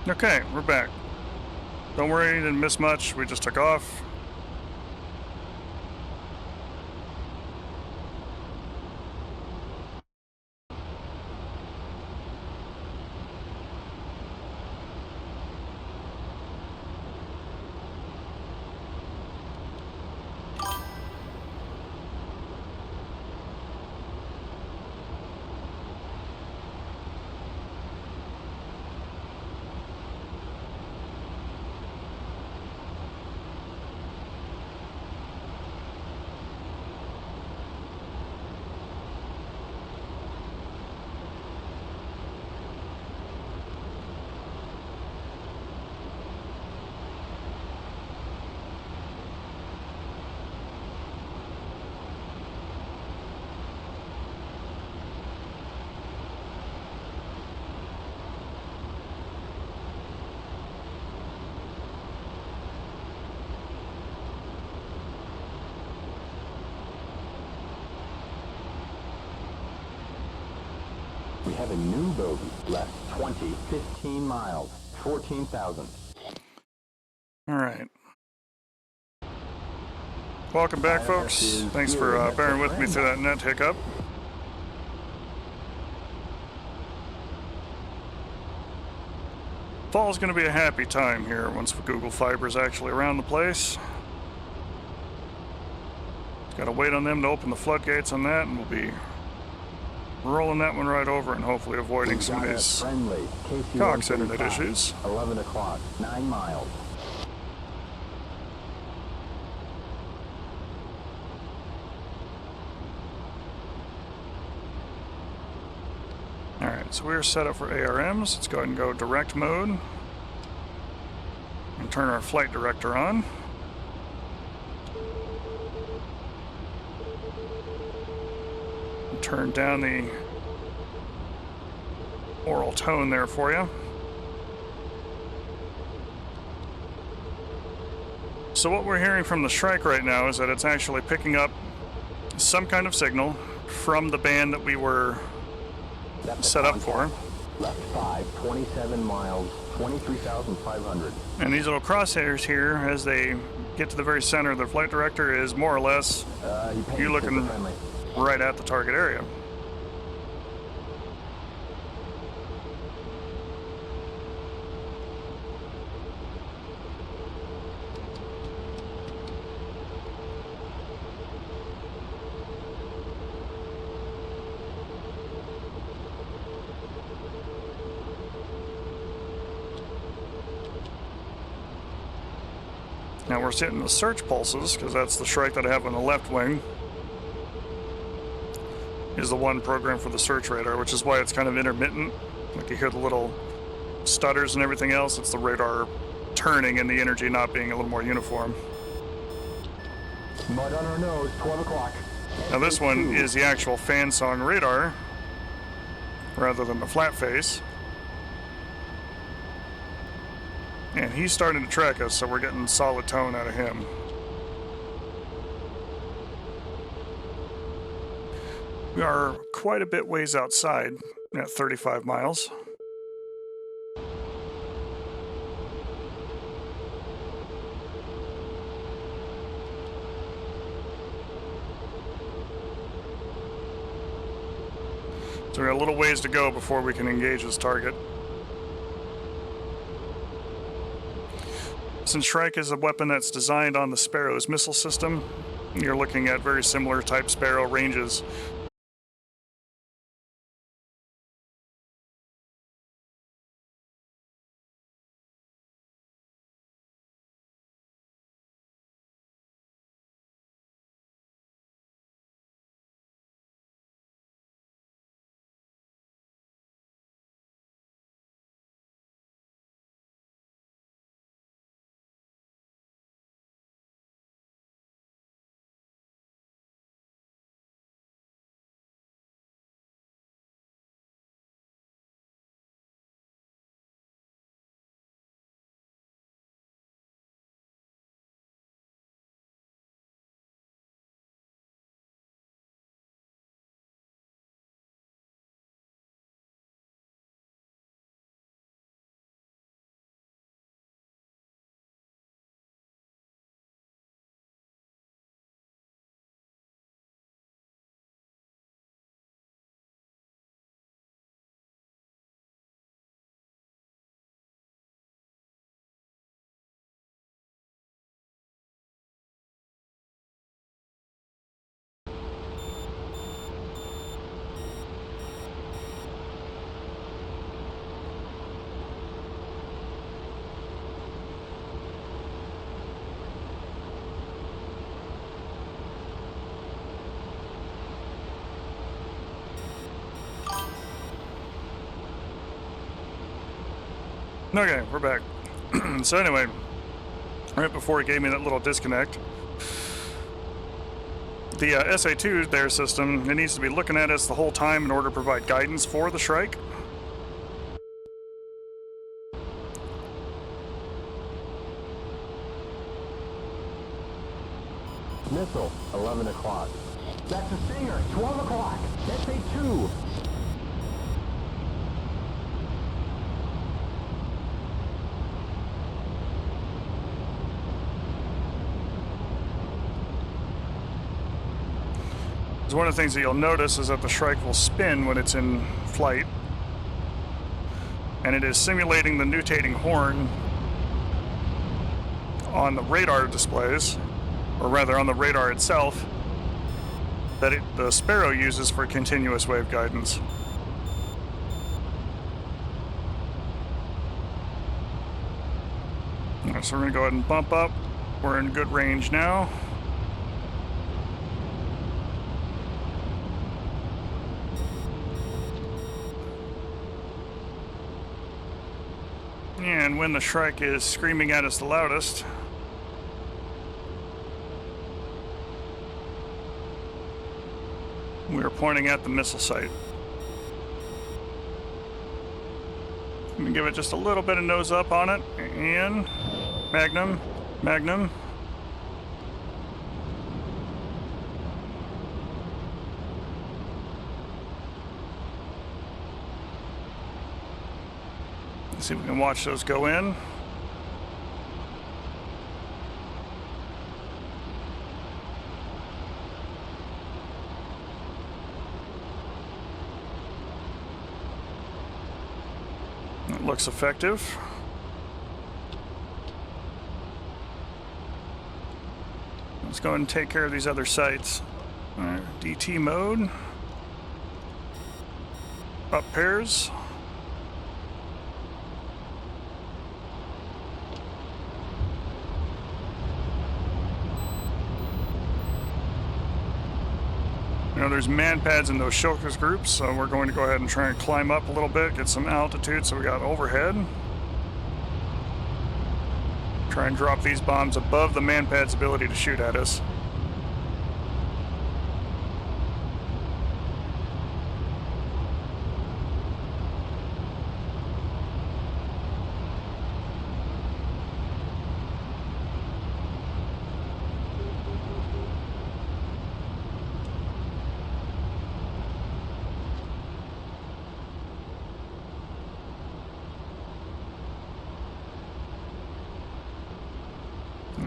Okay, we're back. Don't worry, didn't miss much. We just took off. We have a new bogey, left 15 miles, 14,000. All right. Welcome back, folks. Thanks for bearing with me through that net hiccup. Fall's going to be a happy time here once Google Fiber's actually around the place. Got to wait on them to open the floodgates on that, and we'll be rolling that one right over and hopefully avoiding some of these Cox internet issues. 11 o'clock, 9 miles. Alright, so we're set up for ARMs. Let's go ahead and go direct mode. And turn our flight director on. And turn down the oral tone there for you. So what we're hearing from the Shrike right now is that it's actually picking up some kind of signal from the band that we were set up for. Left 5, 27 miles, 23,500. And these little crosshairs here, as they get to the very center of the flight director, is more or less you looking right at the target area. Now we're setting the search pulses, because that's the Shrike that I have on the left wing, is the one program for the search radar, which is why it's kind of intermittent. Like you hear the little stutters and everything else, it's the radar turning and the energy not being a little more uniform. Mud on our nose, 12 o'clock. Now this one is the actual fan song radar, rather than the flat face. And he's starting to track us, so we're getting solid tone out of him. We are quite a bit ways outside at 35 miles. So we got a little ways to go before we can engage this target. Since Shrike is a weapon that's designed on the Sparrow's missile system, you're looking at very similar type Sparrow ranges. Okay, we're back. So anyway, right before it gave me that little disconnect, the SA2 their system, it needs to be looking at us the whole time in order to provide guidance for the Shrike. Missile, 11 o'clock. That's a Stinger, 12 o'clock. SA-2. So one of the things that you'll notice is that the Shrike will spin when it's in flight, and it is simulating the nutating horn on the radar displays, or rather on the radar itself, that the Sparrow uses for continuous wave guidance. All right, so we're going to go ahead and bump up. We're in good range now. And when the Shrike is screaming at us the loudest, we are pointing at the missile site. Let me give it just a little bit of nose up on it, and magnum, magnum. Let's see if we can watch those go in. It looks effective. Let's go ahead and take care of these other sites. All right, DT mode. Up pairs. You know, there's man pads in those shulkers groups, so we're going to go ahead and try and climb up a little bit, get some altitude so we got overhead. Try and drop these bombs above the man pad's ability to shoot at us.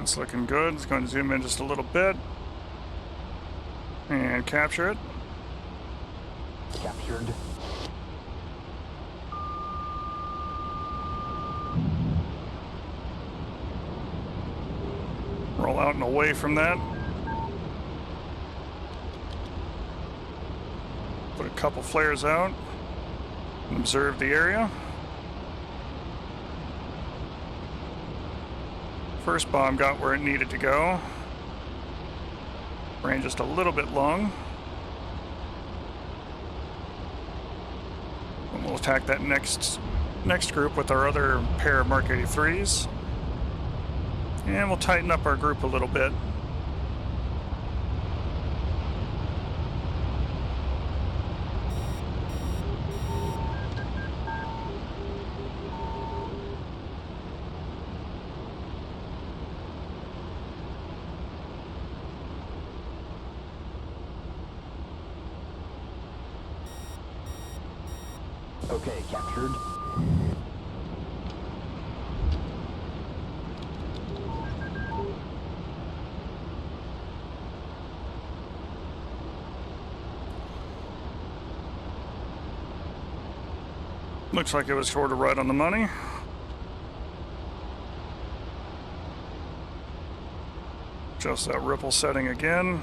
It's looking good. It's going to zoom in just a little bit and capture it. Captured. Roll out and away from that. Put a couple flares out and observe the area. First bomb got where it needed to go. Ran just a little bit long. And we'll attack that next group with our other pair of Mark 83s. And we'll tighten up our group a little bit. Okay, captured. Looks like it was sort of right on the money. Adjust that ripple setting again.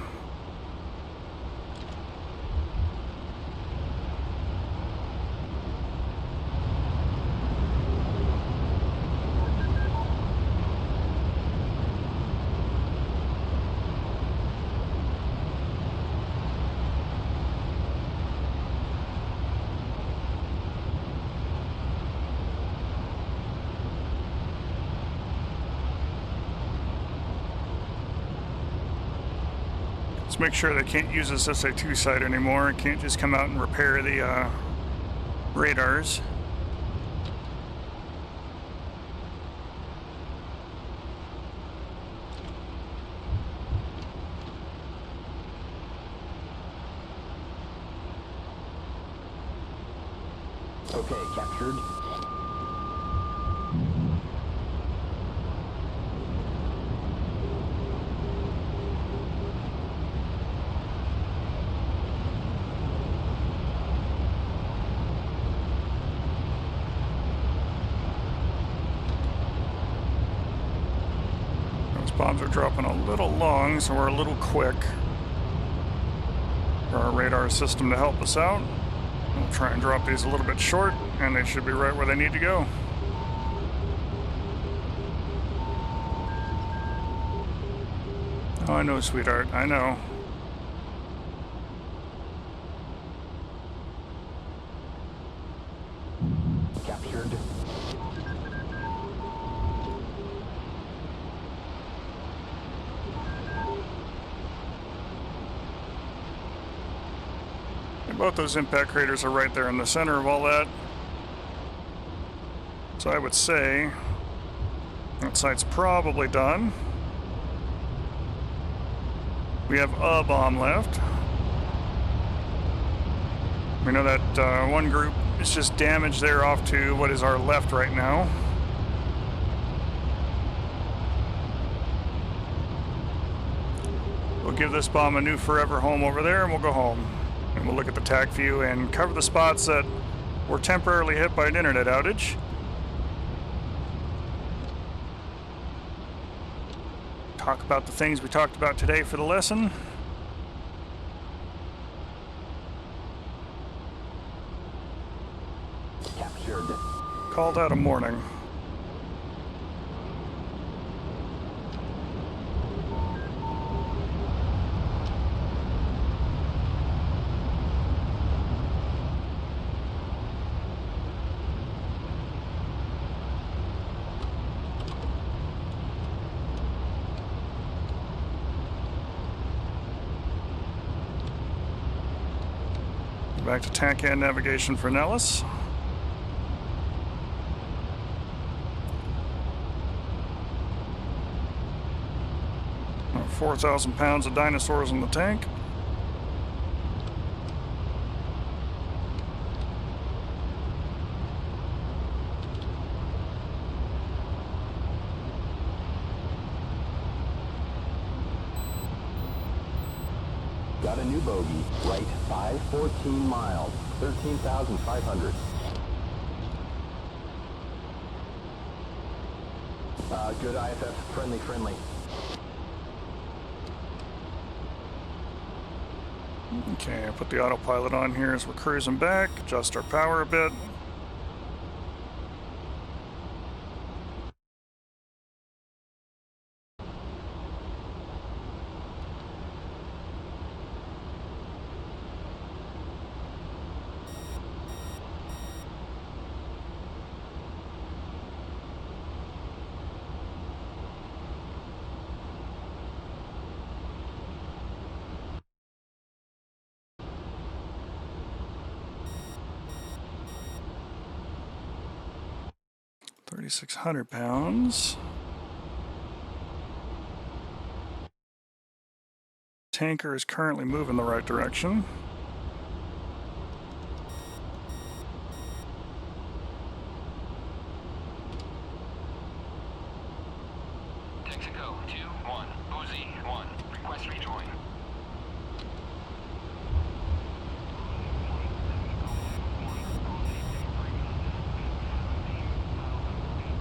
Let's make sure they can't use this SA2 site anymore. It can't just come out and repair the radars. Okay, captured. Those bombs are dropping a little long, so we're a little quick for our radar system to help us out. We'll try and drop these a little bit short, and they should be right where they need to go. Oh, I know, sweetheart. I know. Captured. And both those impact craters are right there in the center of all that. So I would say that site's probably done. We have a bomb left. We know that one group is just damaged there off to what is our left right now. We'll give this bomb a new forever home over there, and we'll go home. And we'll look at the TAC view and cover the spots that were temporarily hit by an internet outage. Talk about the things we talked about today for the lesson. Captured. Called out a morning. Back to TACAN navigation for Nellis. About 4,000 pounds of dinosaurs in the tank. Got a new bogey. Right 514 miles. 13,500. Good IFF. Friendly. Okay, I put the autopilot on here as we're cruising back. Adjust our power a bit. £3,600. Tanker is currently moving the right direction. Texaco 2-1, OZ1, request rejoin.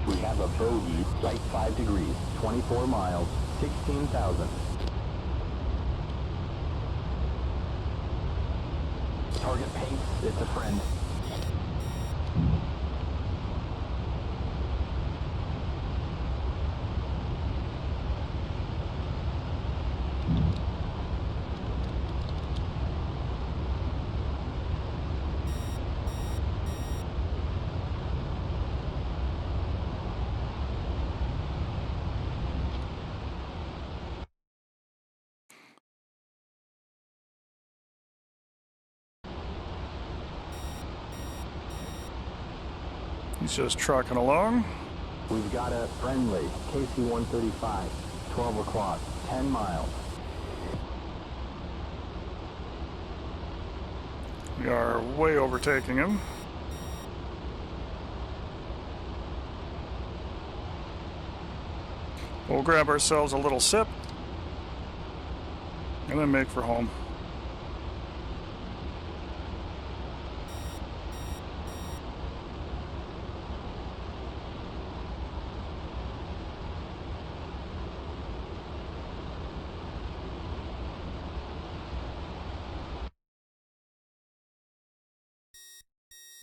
We have a bogey. Right 5 degrees. 24 miles. 16,000. Target pace. It's a friend. He's just trucking along. We've got a friendly KC-135, 12 o'clock, 10 miles. We are way overtaking him. We'll grab ourselves a little sip and then make for home.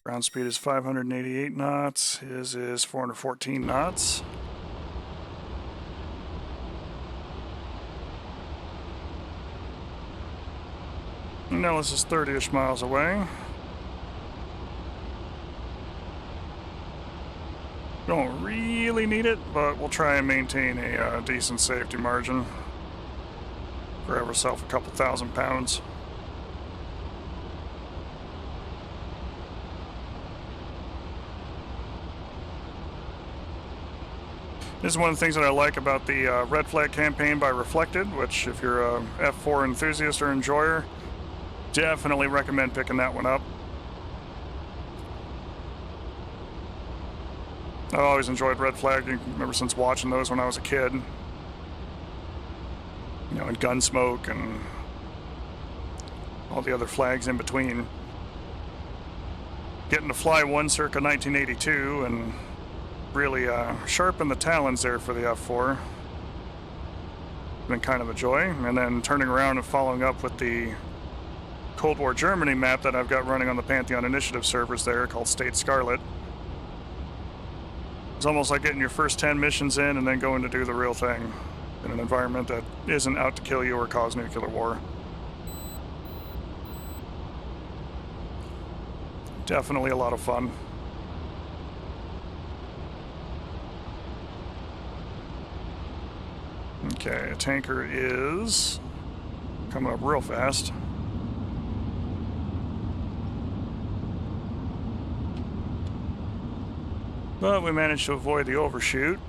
Ground speed is 588 knots. His is 414 knots. Now this is 30-ish miles away. Don't really need it, but we'll try and maintain a decent safety margin. Grab ourselves a couple thousand pounds. This is one of the things that I like about the Red Flag campaign by Reflected, which if you're a F-4 enthusiast or enjoyer, definitely recommend picking that one up. I've always enjoyed Red Flag. I remember since watching those when I was a kid. You know, and Gunsmoke and all the other flags in between. Getting to fly one circa 1982 and really sharpen the talons there for the F-4. Been kind of a joy. And then turning around and following up with the Cold War Germany map that I've got running on the Pantheon Initiative servers there called State Scarlet. It's almost like getting your first 10 missions in and then going to do the real thing in an environment that isn't out to kill you or cause nuclear war. Definitely a lot of fun. Okay, a tanker is coming up real fast. But we managed to avoid the overshoot.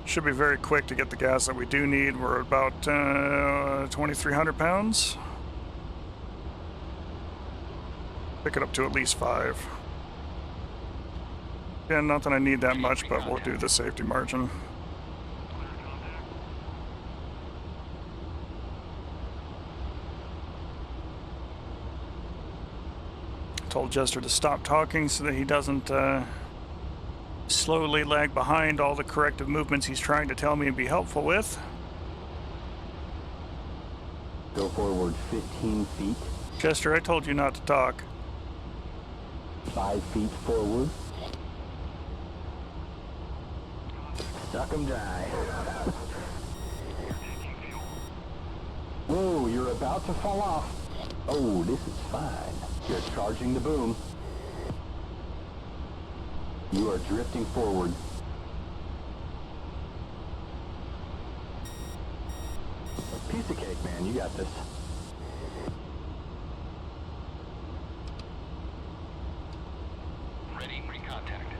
Should be very quick to get the gas that we do need. We're about 2,300 pounds. Pick it up to at least 5. Again, not that I need that much, but we'll do the safety margin. Told Jester to stop talking so that he doesn't slowly lag behind all the corrective movements he's trying to tell me and be helpful with. Go forward 15 feet. Jester, I told you not to talk. 5 feet forward. Suck 'em die. Whoa, you're about to fall off. Oh, this is fine. You're charging the boom. You are drifting forward. Piece of cake, man. You got this. Ready, pre-contact.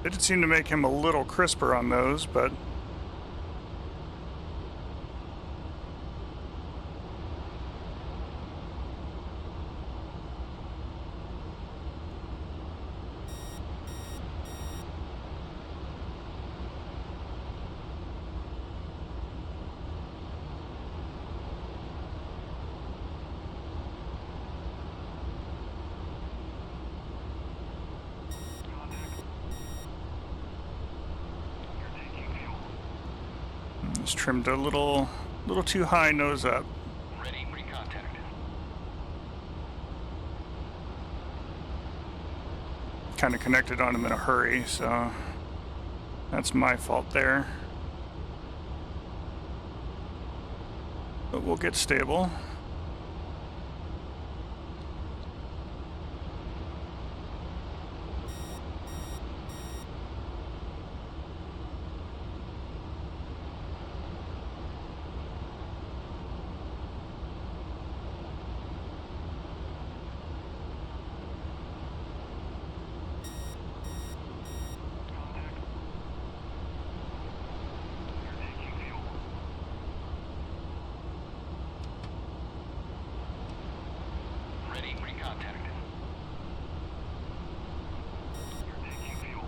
It did seem to make him a little crisper on those, but It's trimmed a little too high nose up. Ready, pre-contact. Kind of connected on him in a hurry, so that's my fault there. But we'll get stable. Ready, pre-contact. You're taking fuel.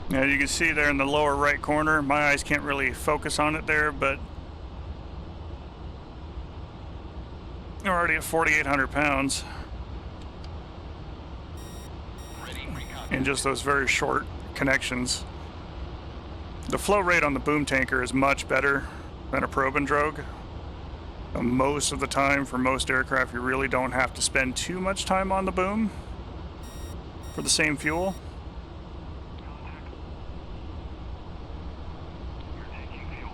Now you can see there in the lower right corner, my eyes can't really focus on it there, but we're already at 4,800 pounds Ready, pre-contact. in just those very short connections. The flow rate on the boom tanker is much better than a probe and drogue. Most of the time, for most aircraft, you really don't have to spend too much time on the boom for the same fuel. You're taking fuel.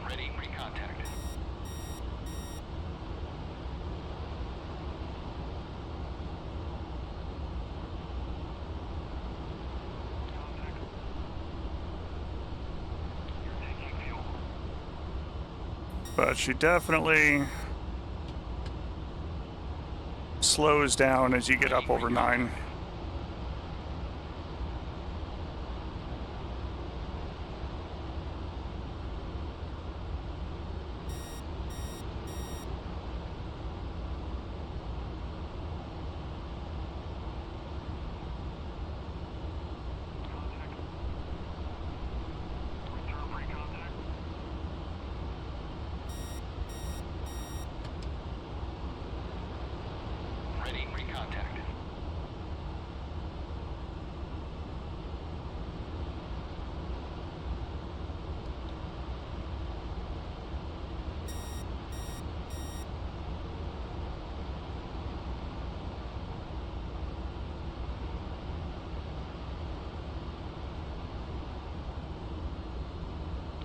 Ready, pre-contact. You're taking fuel. But she definitely slows down as you get up over 9. Return pre-contact. Ready, pre-contact.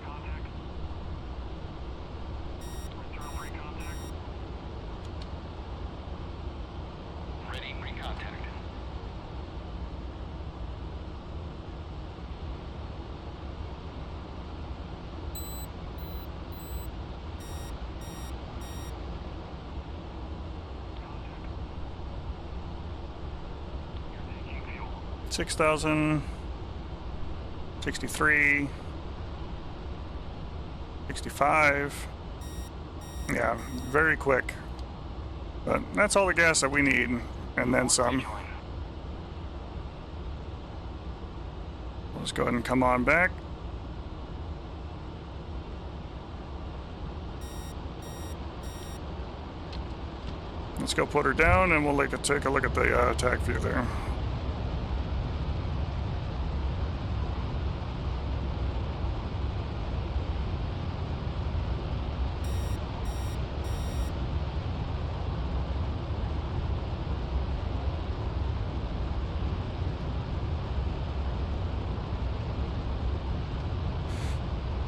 Contact. Return pre-contact. Ready, pre-contact. You're taking fuel. 6,000, 63, 65. Yeah, very quick. But that's all the gas that we need, and then some. Rejoin. Let's go ahead and come on back. Let's go put her down, and we'll take a look at the attack view there.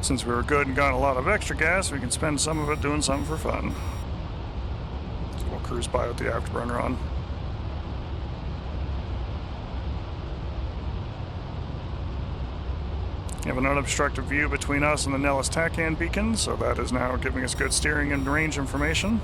Since we were good and got a lot of extra gas, we can spend some of it doing something for fun. So we'll cruise by with the afterburner on. We have an unobstructed view between us and the Nellis TACAN beacon, so that is now giving us good steering and range information.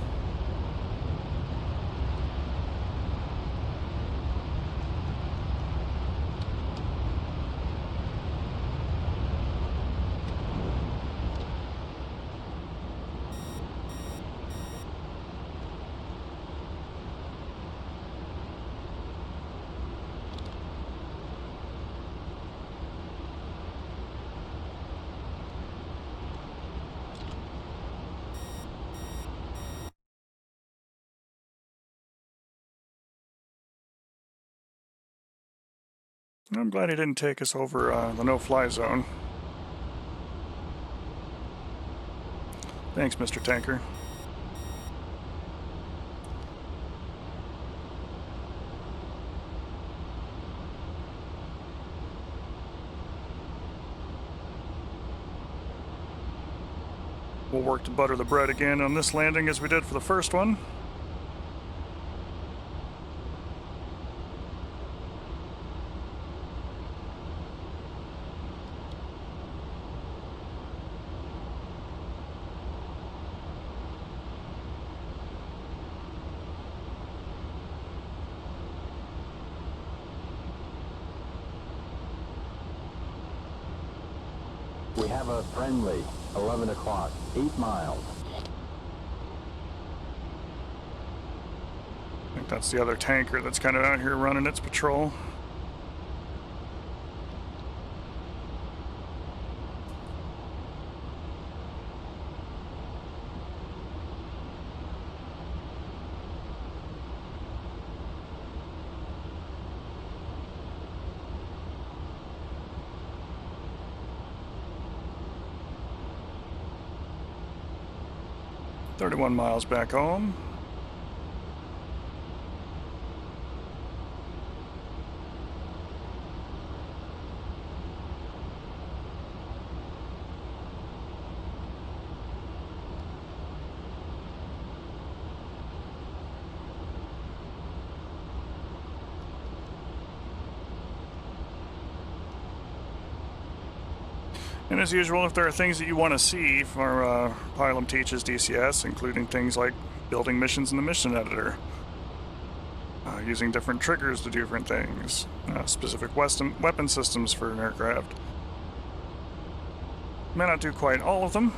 I'm glad he didn't take us over the no-fly zone. Thanks, Mr. Tanker. We'll work to butter the bread again on this landing as we did for the first one. We have a friendly, 11 o'clock, 8 miles. I think that's the other tanker that's kind of out here running its patrol. "31 miles back home." And as usual, if there are things that you want to see for Pilum Teaches DCS, including things like building missions in the mission editor, using different triggers to do different things, specific weapon systems for an aircraft. May not do quite all of them.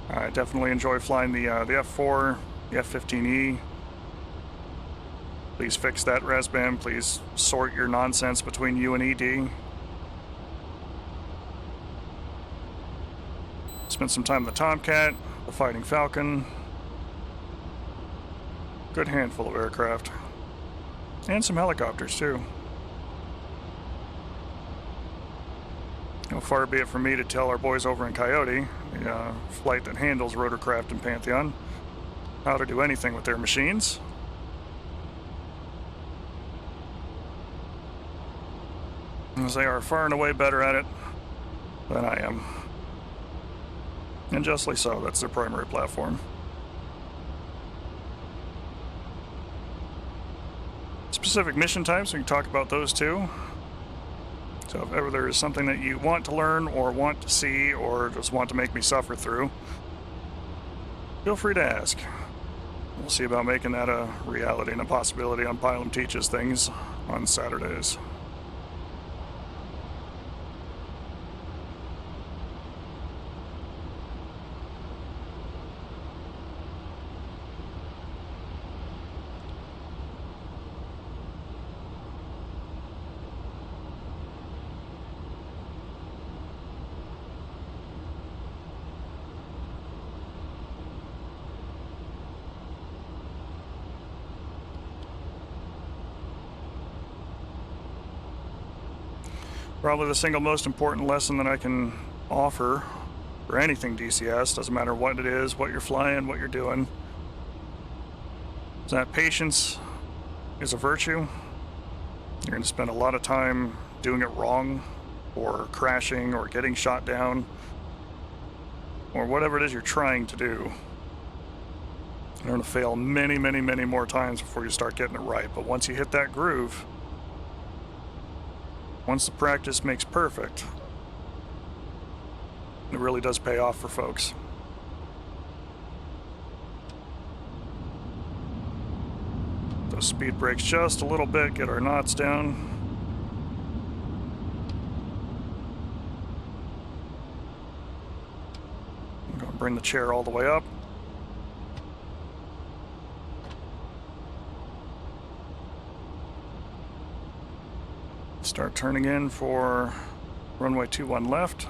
I definitely enjoy flying the F-4, the F-15E. Please fix that, Razbam. Please sort your nonsense between U and ED. Spent some time with the Tomcat, the Fighting Falcon. Good handful of aircraft. And some helicopters, too. Far be it from me to tell our boys over in Coyote, the flight that handles rotorcraft and Pantheon, how to do anything with their machines. As they are far and away better at it than I am. And justly so, that's their primary platform. Specific mission types, we can talk about those too. So if ever there is something that you want to learn or want to see or just want to make me suffer through, feel free to ask. We'll see about making that a reality and a possibility on Pilum Teaches things on Saturdays. Probably the single most important lesson that I can offer for anything DCS, doesn't matter what it is, what you're flying, what you're doing, is that patience is a virtue. You're going to spend a lot of time doing it wrong, or crashing, or getting shot down, or whatever it is you're trying to do. You're going to fail many, many, many more times before you start getting it right. But once you hit that groove, once the practice makes perfect, it really does pay off for folks. Those speed brakes just a little bit, get our knots down. I'm going to bring the chair all the way up. Start turning in for runway 21 left.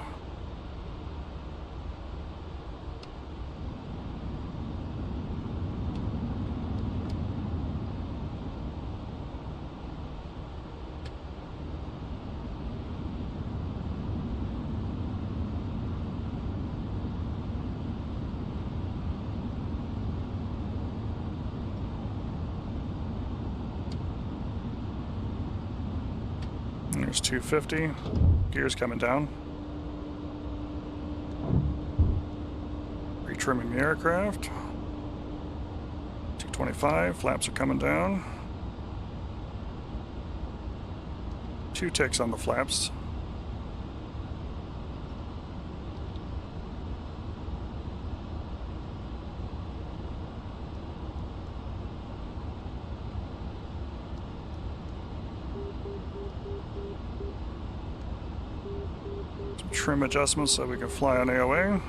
There's 250. Gears coming down. Retrimming the aircraft. 225. Flaps are coming down. 2 ticks on the flaps. Some trim adjustments so we can fly on AOA.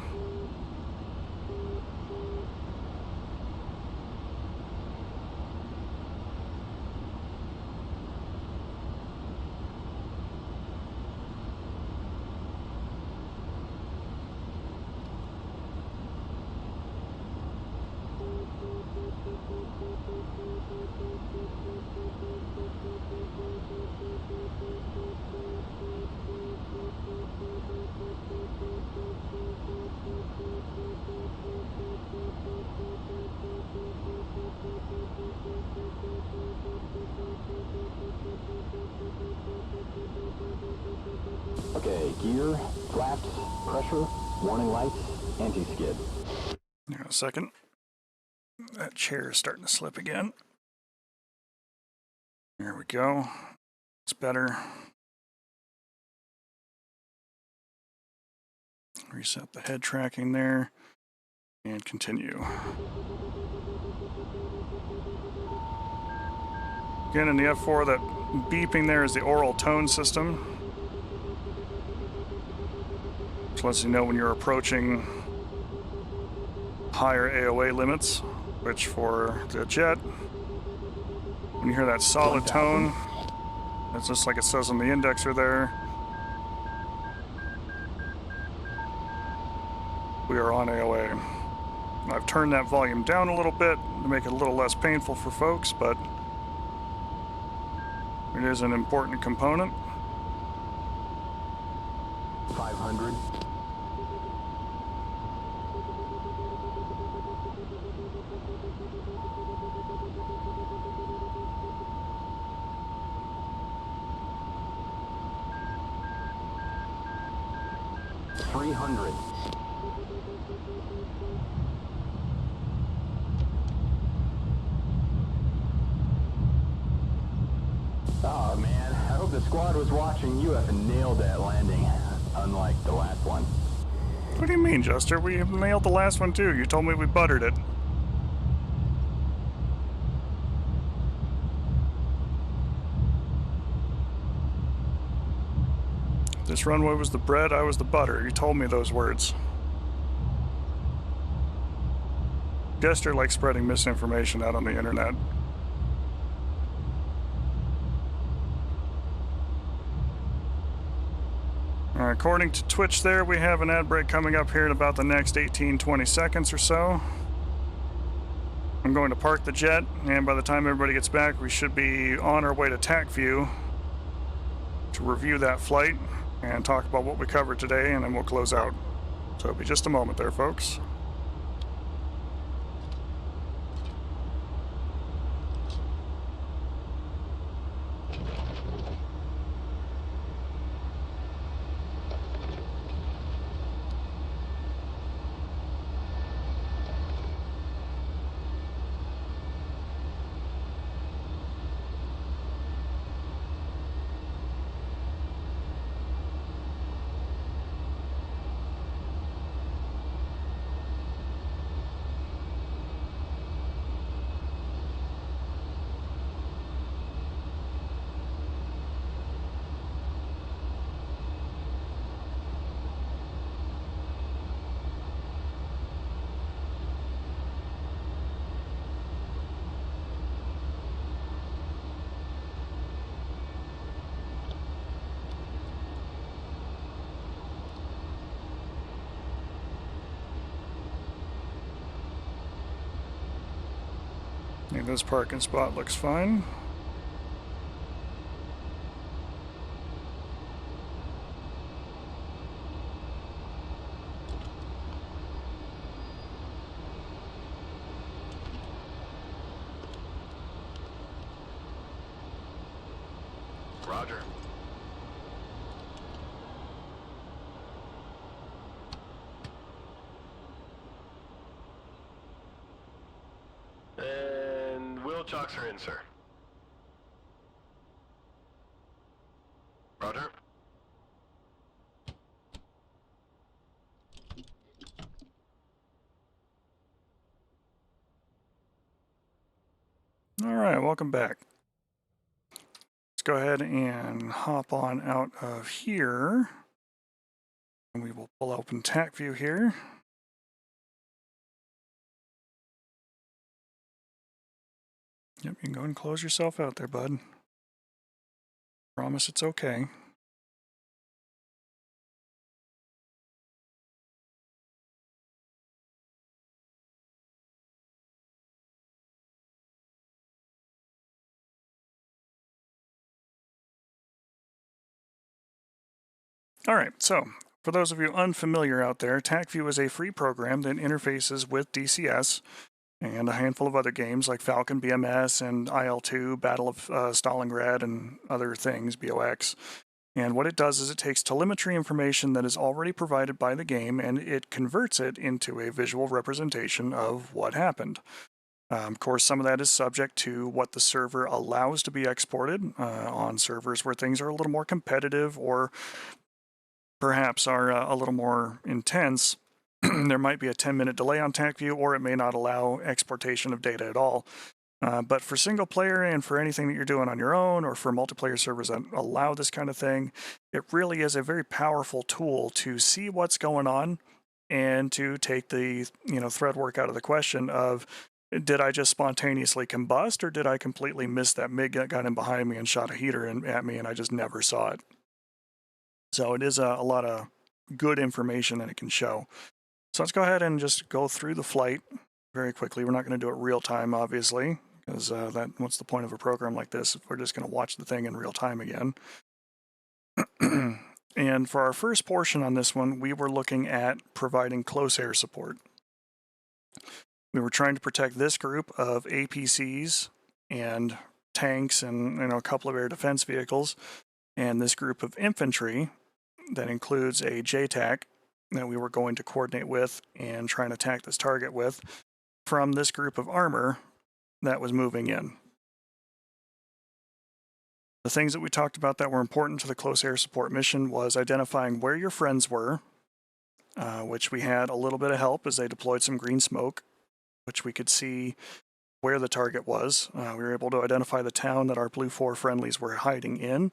Okay, gear, flaps, pressure, warning lights, anti-skid. Hang on a second. That chair is starting to slip again. There we go. It's better. Reset the head tracking there. And continue. Again, in the F-4, that beeping there is the oral tone system. Which lets you know when you're approaching higher AOA limits, which for the jet, when you hear that solid tone, it's just like it says on the indexer there. We are on AOA. I've turned that volume down a little bit to make it a little less painful for folks, but it is an important component. 500. Oh man, I hope the squad was watching. You have nailed that landing, unlike the last one. What do you mean, Jester? We nailed the last one too. You told me we buttered it. This runway was the bread, I was the butter. You told me those words. Jester likes spreading misinformation out on the internet. According to Twitch there, we have an ad break coming up here in about the next 18-20 seconds or so. I'm going to park the jet, and by the time everybody gets back, we should be on our way to TAC View to review that flight and talk about what we covered today, and then we'll close out. So it'll be just a moment there, folks. This parking spot looks fine. Roger. Signal chocks are in, sir. Roger. All right, welcome back. Let's go ahead and hop on out of here. And we will pull open TAC view here. Yep, you can go and close yourself out there, bud. Promise it's okay. All right, so for those of you unfamiliar out there, TACView is a free program that interfaces with DCS and a handful of other games like Falcon BMS and IL-2, Battle of Stalingrad, and other things, BOX. And what it does is it takes telemetry information that is already provided by the game and it converts it into a visual representation of what happened. Of course, some of that is subject to what the server allows to be exported on servers where things are a little more competitive or perhaps are a little more intense. There might be a 10-minute delay on TACView, or it may not allow exportation of data at all. But for single player and for anything that you're doing on your own, or for multiplayer servers that allow this kind of thing, it really is a very powerful tool to see what's going on and to take the thread work out of the question of, did I just spontaneously combust, or did I completely miss that MiG that got in behind me and shot a heater at me and I just never saw it? So it is a lot of good information that it can show. So let's go ahead and just go through the flight very quickly. We're not going to do it real time, obviously, because what's the point of a program like this if we're just going to watch the thing in real time again? And for our first portion on this one, we were looking at providing close air support. We were trying to protect this group of APCs and tanks and a couple of air defense vehicles, and this group of infantry that includes a JTAC that we were going to coordinate with and try and attack this target with from this group of armor that was moving in. The things that we talked about that were important to the close air support mission was identifying where your friends were, which we had a little bit of help as they deployed some green smoke, which we could see where the target was. We were able to identify the town that our Blue 4 friendlies were hiding in,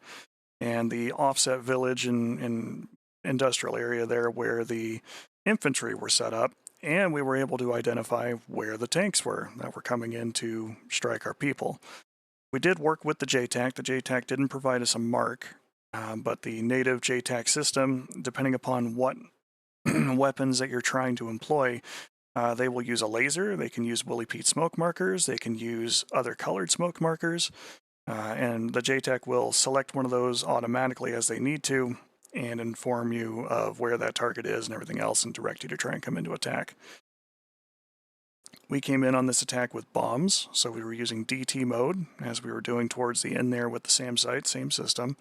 and the offset village and industrial area there where the infantry were set up, and we were able to identify where the tanks were that were coming in to strike our people. We did work with the JTAC. The JTAC didn't provide us a mark, but the native JTAC system, depending upon what weapons that you're trying to employ, they will use a laser, they can use Willie Pete smoke markers, they can use other colored smoke markers, and the JTAC will select one of those automatically as they need to and inform you of where that target is and everything else and direct you to try and come into attack. We came in on this attack with bombs, so we were using DT mode as we were doing towards the end there with the SAM site, same system.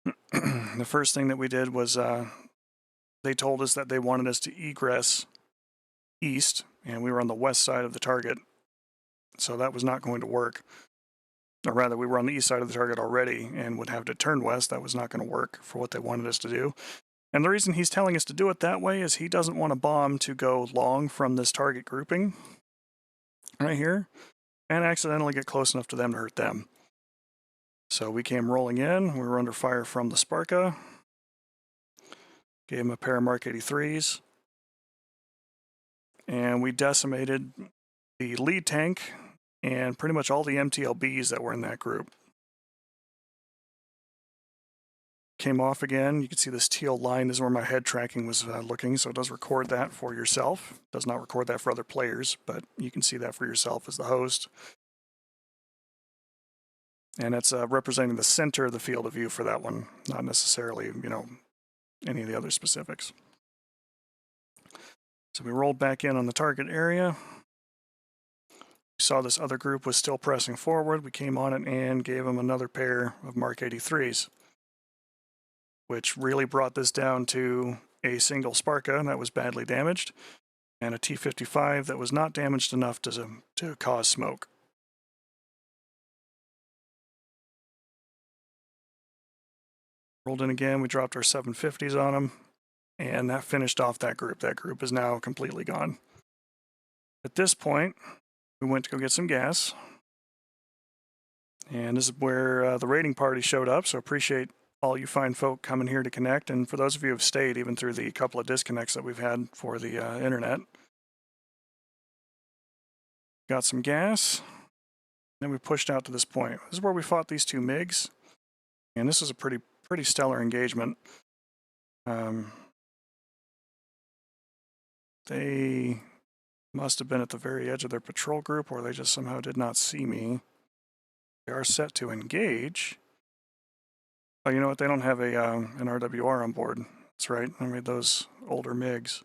The first thing that we did was they told us that they wanted us to egress east, and we were on the west side of the target, so that was not going to work. Or rather, we were on the east side of the target already and would have to turn west. That was not going to work for what they wanted us to do. And the reason he's telling us to do it that way is he doesn't want a bomb to go long from this target grouping right here and accidentally get close enough to them to hurt them. So we came rolling in. We were under fire from the Sparka. Gave him a pair of Mark 83s. And we decimated the lead tank and pretty much all the MTLBs that were in that group. Came off again. You can see this teal line is where my head tracking was looking, so it does record that for yourself. It does not record that for other players, but you can see that for yourself as the host. And it's representing the center of the field of view for that one, not necessarily, any of the other specifics. So we rolled back in on the target area. We saw this other group was still pressing forward. We came on it and gave them another pair of Mark 83s, which really brought this down to a single Sparka that was badly damaged and a T-55 that was not damaged enough to cause smoke. Rolled in again, we dropped our 750s on them, and that finished off that group. That group is now completely gone. At this point, we went to go get some gas, and this is where the raiding party showed up, so appreciate all you fine folk coming here to connect, and for those of you who have stayed, even through the couple of disconnects that we've had for the internet. Got some gas, then we pushed out to this point. This is where we fought these two MiGs, and this is a pretty stellar engagement. They must have been at the very edge of their patrol group, or they just somehow did not see me. They are set to engage. Oh, you know what? They don't have a an RWR on board. That's right. I made those older MiGs.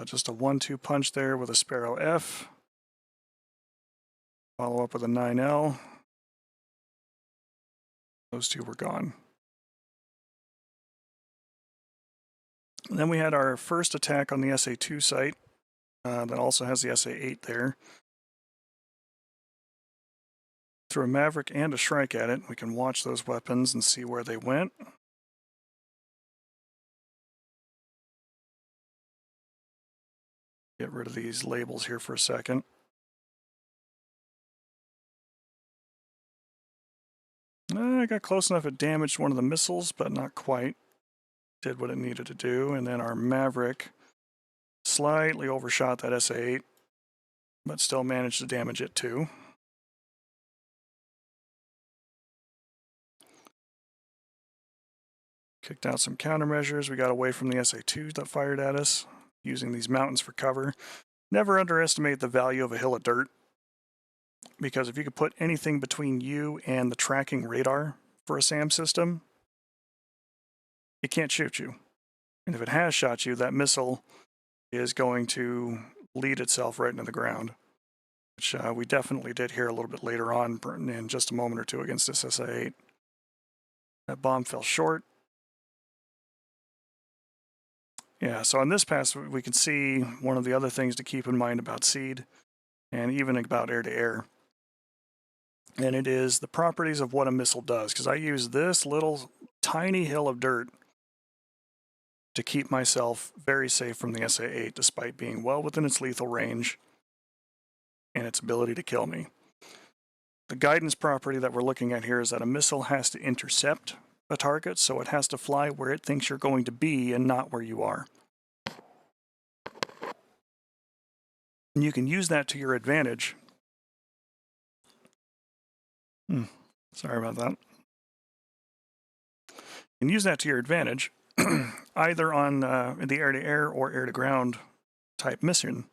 Just a 1-2 punch there with a Sparrow F. Follow up with a 9L. Those two were gone. And then we had our first attack on the SA2 site that also has the SA8 there. Threw a Maverick and a Shrike at it. We can watch those weapons and see where they went. Get rid of these labels here for a second. I got close enough, it damaged one of the missiles, but not quite. Did what it needed to do, and then our Maverick slightly overshot that SA8, but still managed to damage it too. Kicked out some countermeasures. We got away from the SA2 that fired at us, using these mountains for cover. Never underestimate the value of a hill of dirt, because if you could put anything between you and the tracking radar for a SAM system, it can't shoot you. And if it has shot you, that missile is going to lead itself right into the ground, which we definitely did here a little bit later on in just a moment or two against this SA8. That bomb fell short. Yeah, so on this pass, we can see one of the other things to keep in mind about SEED, and even about air-to-air. And it is the properties of what a missile does, because I use this little tiny hill of dirt to keep myself very safe from the SA8, despite being well within its lethal range and its ability to kill me. The guidance property that we're looking at here is that a missile has to intercept a target, so it has to fly where it thinks you're going to be and not where you are. And you can use that to your advantage. Sorry about that. You can use that to your advantage, either on the air-to-air or air-to-ground type mission,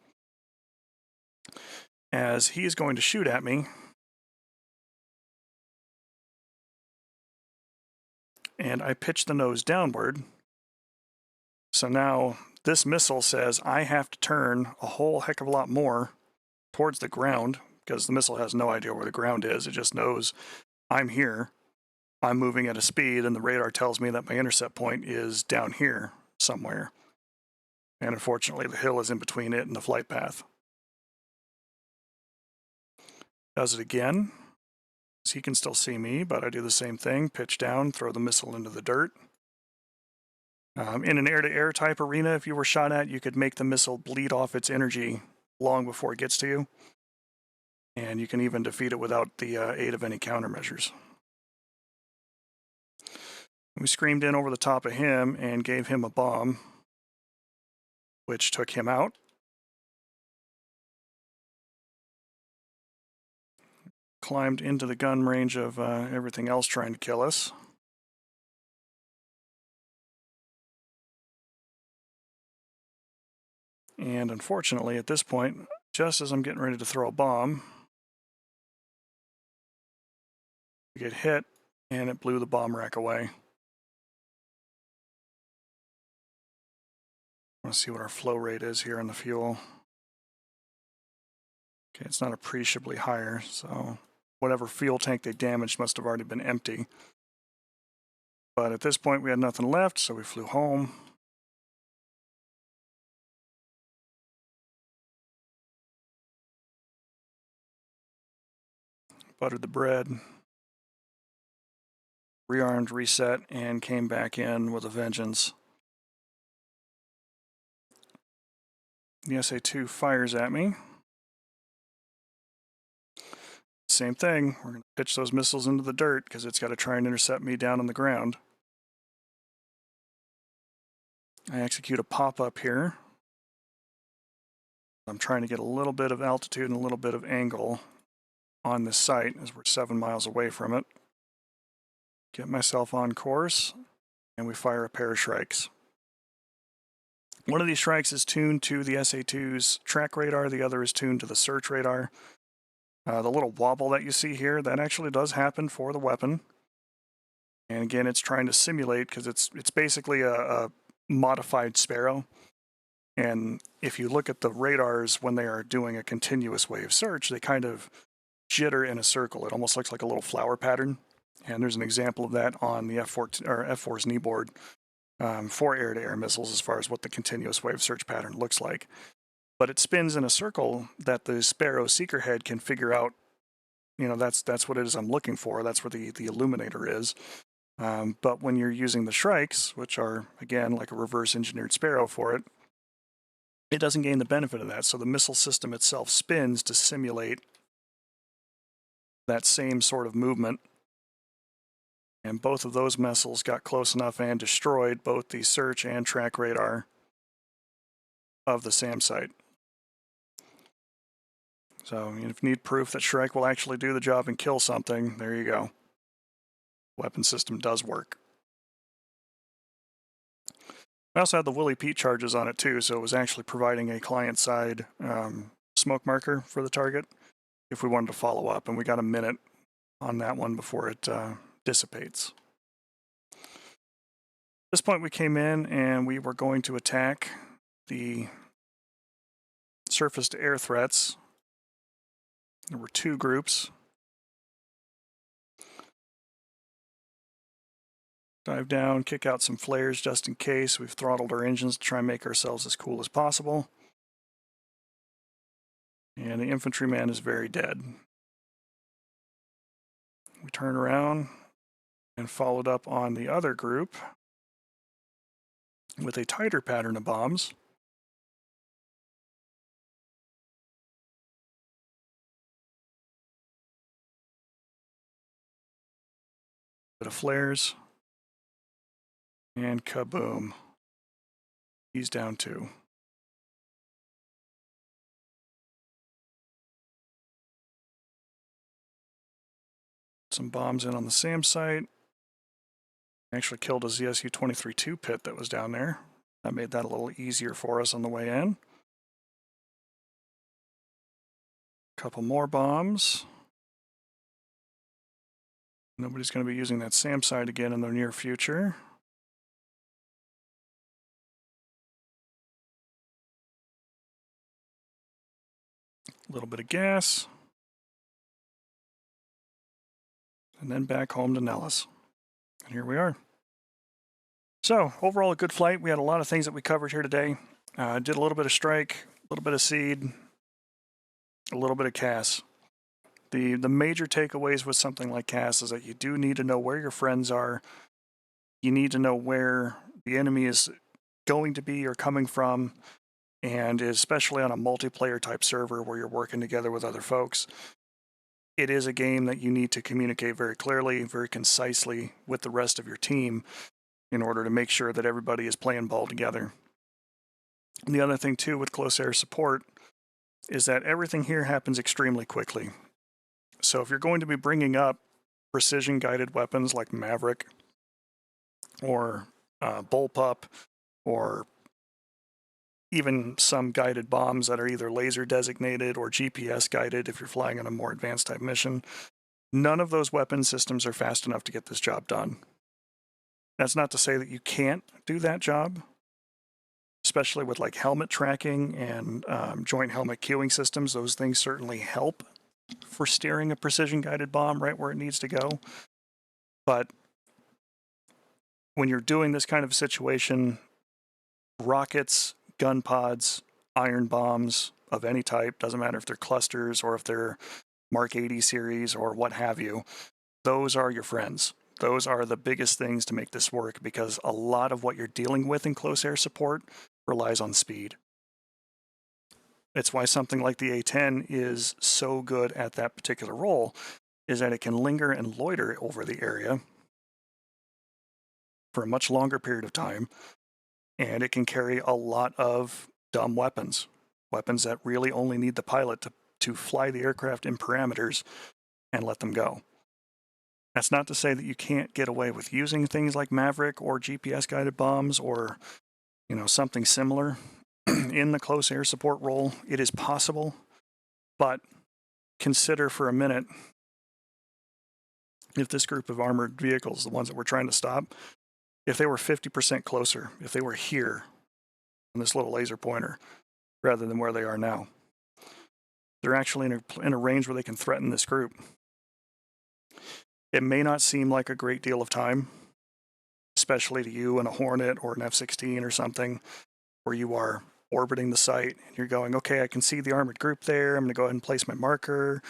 as he is going to shoot at me, and I pitch the nose downward. So now this missile says I have to turn a whole heck of a lot more towards the ground, because the missile has no idea where the ground is. It just knows I'm here, I'm moving at a speed, and the radar tells me that my intercept point is down here somewhere. And unfortunately, the hill is in between it and the flight path. Does it again. He can still see me, but I do the same thing. Pitch down, throw the missile into the dirt. In an air-to-air type arena, if you were shot at, you could make the missile bleed off its energy long before it gets to you. And you can even defeat it without the aid of any countermeasures. We screamed in over the top of him and gave him a bomb, which took him out. Climbed into the gun range of everything else trying to kill us. And unfortunately, at this point, just as I'm getting ready to throw a bomb, we get hit, and it blew the bomb rack away. I want to see what our flow rate is here on the fuel. Okay, it's not appreciably higher, so whatever fuel tank they damaged must have already been empty. But at this point, we had nothing left, so we flew home. buttered the bread, rearmed, reset, and came back in with a vengeance. The SA-2 fires at me. Same thing, we're going to pitch those missiles into the dirt because it's got to try and intercept me down on the ground. I execute a pop-up here. I'm trying to get a little bit of altitude and a little bit of angle on this site as we're 7 miles away from it. Get myself on course, and we fire a pair of strikes. One of these strikes is tuned to the SA-2's track radar, the other is tuned to the search radar. The little wobble that you see here, that actually does happen for the weapon. And again, it's trying to simulate, because it's basically a modified Sparrow. And if you look at the radars when they are doing a continuous wave search, they kind of jitter in a circle. It almost looks like a little flower pattern. And there's an example of that on the F-4's knee board for air-to-air missiles as far as what the continuous wave search pattern looks like. But it spins in a circle that the Sparrow seeker head can figure out, you know, that's what it is I'm looking for. That's where the illuminator is. But when you're using the strikes, which are, again, like a reverse engineered Sparrow for it, it doesn't gain the benefit of that. So the missile system itself spins to simulate that same sort of movement. And both of those missiles got close enough and destroyed both the search and track radar of the SAM site. So if you need proof that Shrike will actually do the job and kill something, there you go. Weapon system does work. I also had the Willie Pete charges on it too, so it was actually providing a client-side smoke marker for the target if we wanted to follow up, and we got a minute on that one before it dissipates. At this point we came in and we were going to attack the surface-to-air threats. There were 2 groups. Dive down, kick out some flares just in case. We've throttled our engines to try and make ourselves as cool as possible. And the infantryman is very dead. We turn around and followed up on the other group with a tighter pattern of bombs. Bit of flares. And kaboom. He's down too. Some bombs in on the SAM site. Actually killed a ZSU-23-2 pit that was down there. That made that a little easier for us on the way in. Couple more bombs. Nobody's going to be using that SAM site again in the near future. A little bit of gas. And then back home to Nellis. And here we are. So, overall a good flight. We had a lot of things that we covered here today. Did a little bit of strike, a little bit of seed, a little bit of CAS. The major takeaways with something like CAS is that you do need to know where your friends are. You need to know where the enemy is going to be or coming from, and especially on a multiplayer type server where you're working together with other folks. It is a game that you need to communicate very clearly, very concisely with the rest of your team in order to make sure that everybody is playing ball together. And the other thing too with close air support is that everything here happens extremely quickly. So if you're going to be bringing up precision guided weapons like Maverick or Bullpup or even some guided bombs that are either laser designated or GPS guided if you're flying on a more advanced type mission, none of those weapon systems are fast enough to get this job done. That's not to say that you can't do that job, especially with like helmet tracking and joint helmet queuing systems. Those things certainly help for steering a precision guided bomb right where it needs to go. But when you're doing this kind of situation, rockets, gun pods, iron bombs of any type, doesn't matter if they're clusters or if they're Mark 80 series or what have you, those are your friends. Those are the biggest things to make this work, because a lot of what you're dealing with in close air support relies on speed. It's why something like the A-10 is so good at that particular role, is that it can linger and loiter over the area for a much longer period of time, and it can carry a lot of dumb weapons that really only need the pilot to fly the aircraft in parameters and let them go. That's not to say that you can't get away with using things like Maverick or GPS-guided bombs or, something similar in the close air support role. It is possible, but consider for a minute if this group of armored vehicles, the ones that we're trying to stop, if they were 50% closer, if they were here on this little laser pointer rather than where they are now. They're actually in a range where they can threaten this group. It may not seem like a great deal of time, especially to you in a Hornet or an F-16 or something, where you are orbiting the site and you're going, okay, I can see the armored group there. I'm going to go ahead and place my marker.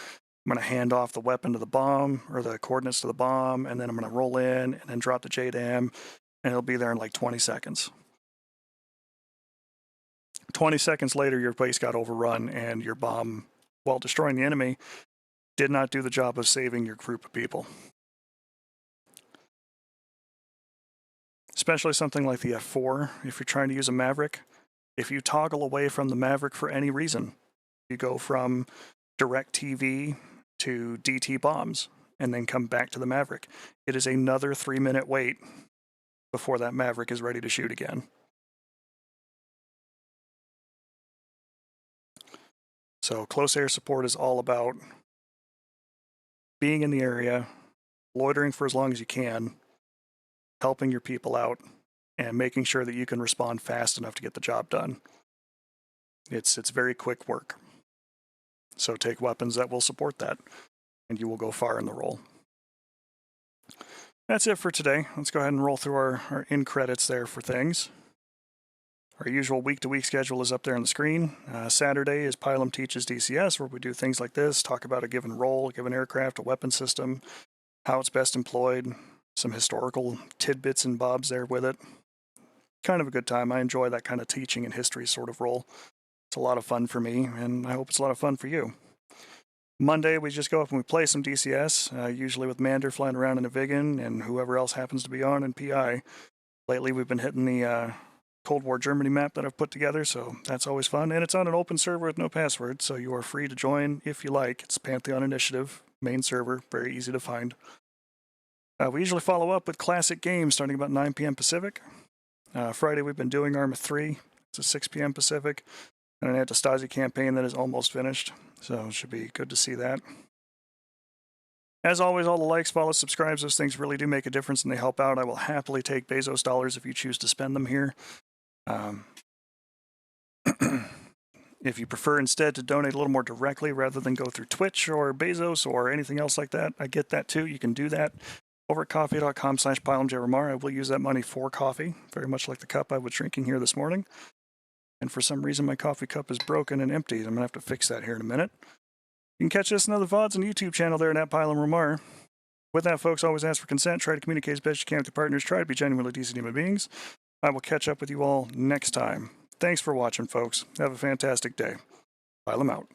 I'm going to hand off the weapon to the bomb, or the coordinates to the bomb, and then I'm going to roll in and then drop the JDAM, and it'll be there in like 20 seconds. 20 seconds later, your base got overrun, and your bomb, while destroying the enemy, did not do the job of saving your group of people. Especially something like the F-4, if you're trying to use a Maverick. If you toggle away from the Maverick for any reason, you go from direct TV to DT bombs and then come back to the Maverick, it is another 3-minute wait before that Maverick is ready to shoot again. So close air support is all about being in the area, loitering for as long as you can, helping your people out, and making sure that you can respond fast enough to get the job done. It's very quick work. So take weapons that will support that, and you will go far in the role. That's it for today. Let's go ahead and roll through our in credits there for things. Our usual week-to-week schedule is up there on the screen. Saturday is Pilum Teaches DCS, where we do things like this, talk about a given role, a given aircraft, a weapon system, how it's best employed, some historical tidbits and bobs there with it. Kind of a good time. I enjoy that kind of teaching and history sort of role. It's a lot of fun for me, and I hope it's a lot of fun for you. Monday, we just go up and we play some DCS, usually with Mander flying around in a Vigan and whoever else happens to be on in PI. Lately, we've been hitting the Cold War Germany map that I've put together, so that's always fun. And it's on an open server with no password, so you are free to join if you like. It's Pantheon Initiative, main server, very easy to find. We usually follow up with classic games starting about 9 p.m. Pacific. Friday, we've been doing Arma 3. It's a 6 p.m. Pacific. And an Anti-Stasi campaign that is almost finished, so it should be good to see that. As always, all the likes, follows, subscribes, those things really do make a difference and they help out. I will happily take Bezos dollars if you choose to spend them here. If you prefer instead to donate a little more directly rather than go through Twitch or Bezos or anything else like that, I get that too. You can do that over at coffee.com/PilumJRamar. I will use that money for coffee, very much like the cup I was drinking here this morning. And for some reason, my coffee cup is broken and empty. I'm going to have to fix that here in a minute. You can catch this and other VODs on the YouTube channel there at PilumRamar. With that, folks, always ask for consent. Try to communicate as best you can with your partners. Try to be genuinely decent human beings. I will catch up with you all next time. Thanks for watching, folks. Have a fantastic day. Pilum out.